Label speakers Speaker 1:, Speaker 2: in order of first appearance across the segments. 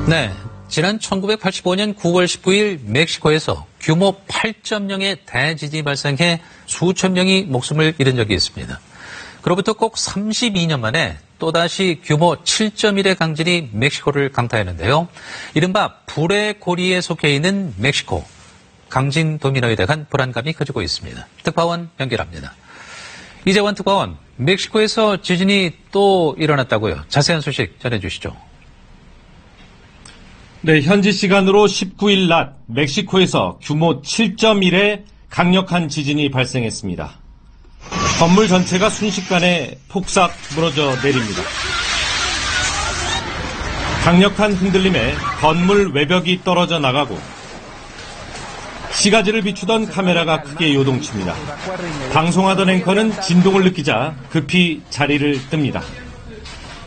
Speaker 1: 네, 지난 1985년 9월 19일 멕시코에서 규모 8.0의 대지진이 발생해 수천 명이 목숨을 잃은 적이 있습니다. 그로부터 꼭 32년 만에 또다시 규모 7.1의 강진이 멕시코를 강타했는데요. 이른바 불의 고리에 속해 있는 멕시코. 강진 도미노에 대한 불안감이 커지고 있습니다. 특파원 연결합니다. 이재원 특파원, 멕시코에서 지진이 또 일어났다고요. 자세한 소식 전해주시죠.
Speaker 2: 네, 현지 시간으로 19일 낮 멕시코에서 규모 7.1의 강력한 지진이 발생했습니다. 건물 전체가 순식간에 폭삭 무너져 내립니다. 강력한 흔들림에 건물 외벽이 떨어져 나가고 시가지를 비추던 카메라가 크게 요동칩니다. 방송하던 앵커는 진동을 느끼자 급히 자리를 뜹니다.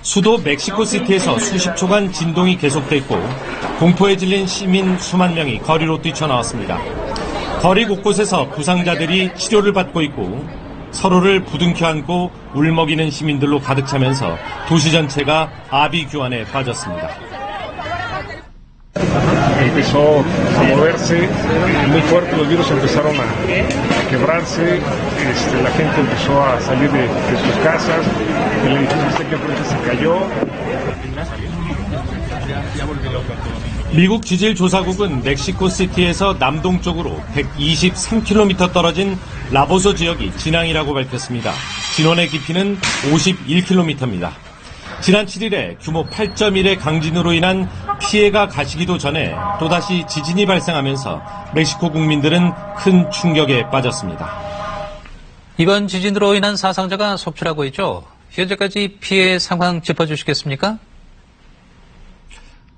Speaker 2: 수도 멕시코시티에서 수십 초간 진동이 계속됐고 공포에 질린 시민 수만 명이 거리로 뛰쳐나왔습니다. 거리 곳곳에서 부상자들이 치료를 받고 있고 서로를 부둥켜 안고 울먹이는 시민들로 가득 차면서 도시 전체가 아비규환에 빠졌습니다.
Speaker 3: Empezó a moverse muy fuerte, los virus empezaron a quebrarse, la gente empezó a salir de sus casas, el edificio este que enfrente se cayó.
Speaker 2: 미국 지질조사국은 멕시코시티에서 남동쪽으로 123km 떨어진 라보소 지역이 진앙이라고 밝혔습니다. 진원의 깊이는 51km입니다. 지난 7일에 규모 8.1의 강진으로 인한 피해가 가시기도 전에 또다시 지진이 발생하면서 멕시코 국민들은 큰 충격에 빠졌습니다.
Speaker 1: 이번 지진으로 인한 사상자가 속출하고 있죠. 현재까지 피해 상황 짚어주시겠습니까?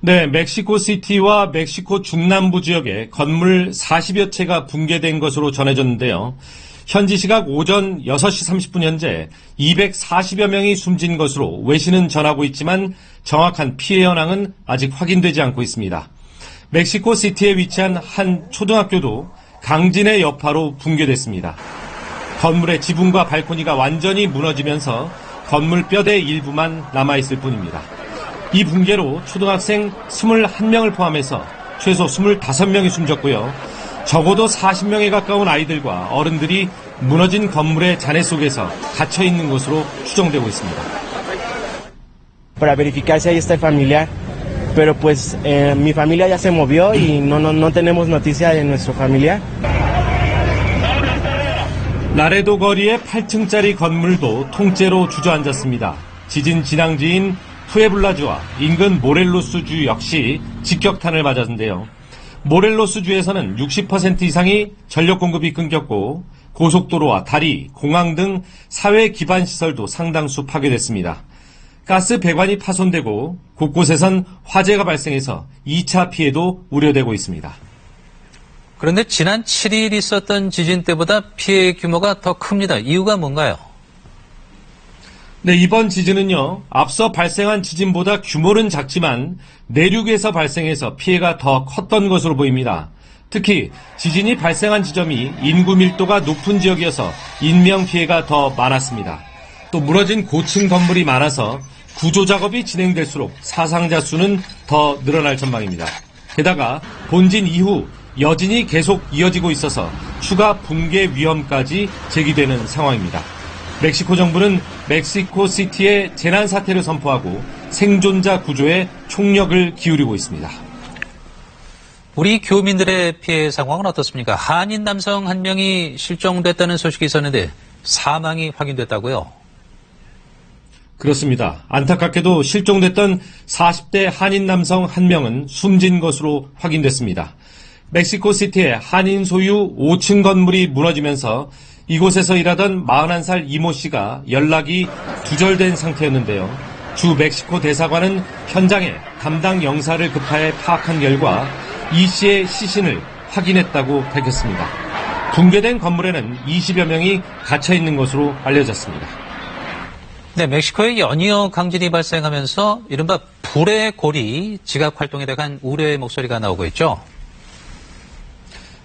Speaker 2: 네, 멕시코시티와 멕시코 중남부 지역에 건물 40여 채가 붕괴된 것으로 전해졌는데요. 현지 시각 오전 6시 30분 현재 240여 명이 숨진 것으로 외신은 전하고 있지만 정확한 피해 현황은 아직 확인되지 않고 있습니다. 멕시코시티에 위치한 한 초등학교도 강진의 여파로 붕괴됐습니다. 건물의 지붕과 발코니가 완전히 무너지면서 건물 뼈대 일부만 남아있을 뿐입니다. 이 붕괴로 초등학생 21명을 포함해서 최소 25명이 숨졌고요. 적어도 40명에 가까운 아이들과 어른들이 무너진 건물의 잔해 속에서 갇혀 있는 것으로 추정되고 있습니다.
Speaker 4: Para verificar si ahí está el familiar, pero pues mi familia ya se movió y no tenemos noticia de nuestro familiar.
Speaker 2: 라레도 거리의 8층짜리 건물도 통째로 주저앉았습니다. 지진 진앙지인 푸에블라주와 인근 모렐로스주 역시 직격탄을 맞았는데요. 모렐로스주에서는 60% 이상이 전력 공급이 끊겼고 고속도로와 다리, 공항 등 사회 기반 시설도 상당수 파괴됐습니다. 가스 배관이 파손되고 곳곳에선 화재가 발생해서 2차 피해도 우려되고 있습니다.
Speaker 1: 그런데 지난 7일 있었던 지진 때보다 피해 규모가 더 큽니다. 이유가 뭔가요?
Speaker 2: 네, 이번 지진은요, 앞서 발생한 지진보다 규모는 작지만 내륙에서 발생해서 피해가 더 컸던 것으로 보입니다. 특히 지진이 발생한 지점이 인구 밀도가 높은 지역이어서 인명 피해가 더 많았습니다. 또 무너진 고층 건물이 많아서 구조 작업이 진행될수록 사상자 수는 더 늘어날 전망입니다. 게다가 본진 이후 여진이 계속 이어지고 있어서 추가 붕괴 위험까지 제기되는 상황입니다. 멕시코 정부는 멕시코시티의 재난사태를 선포하고 생존자 구조에 총력을 기울이고 있습니다.
Speaker 1: 우리 교민들의 피해 상황은 어떻습니까? 한인 남성 한 명이 실종됐다는 소식이 있었는데 사망이 확인됐다고요?
Speaker 2: 그렇습니다. 안타깝게도 실종됐던 40대 한인 남성 한 명은 숨진 것으로 확인됐습니다. 멕시코시티의 한인 소유 5층 건물이 무너지면서 이곳에서 일하던 41살 이모 씨가 연락이 두절된 상태였는데요. 주 멕시코 대사관은 현장에 담당 영사를 급하게 파악한 결과 이 씨의 시신을 확인했다고 밝혔습니다. 붕괴된 건물에는 20여 명이 갇혀 있는 것으로 알려졌습니다.
Speaker 1: 네, 멕시코에 연이어 강진이 발생하면서 이른바 불의 고리 지각 활동에 대한 우려의 목소리가 나오고 있죠.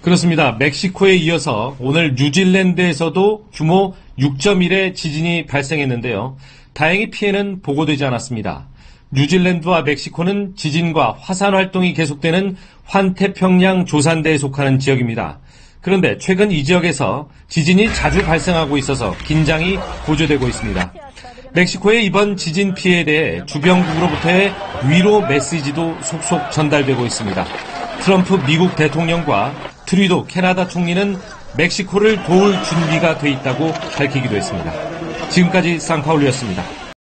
Speaker 2: 그렇습니다. 멕시코에 이어서 오늘 뉴질랜드에서도 규모 6.1의 지진이 발생했는데요. 다행히 피해는 보고되지 않았습니다. 뉴질랜드와 멕시코는 지진과 화산 활동이 계속되는 환태평양 조산대에 속하는 지역입니다. 그런데 최근 이 지역에서 지진이 자주 발생하고 있어서 긴장이 고조되고 있습니다. 멕시코의 이번 지진 피해에 대해 주변국으로부터의 위로 메시지도 속속 전달되고 있습니다. 트럼프 미국 대통령과 트루도 캐나다 총리는 멕시코를 도울 준비가 돼 있다고 밝히기도 했습니다. 지금까지 쌍파울루였습니다.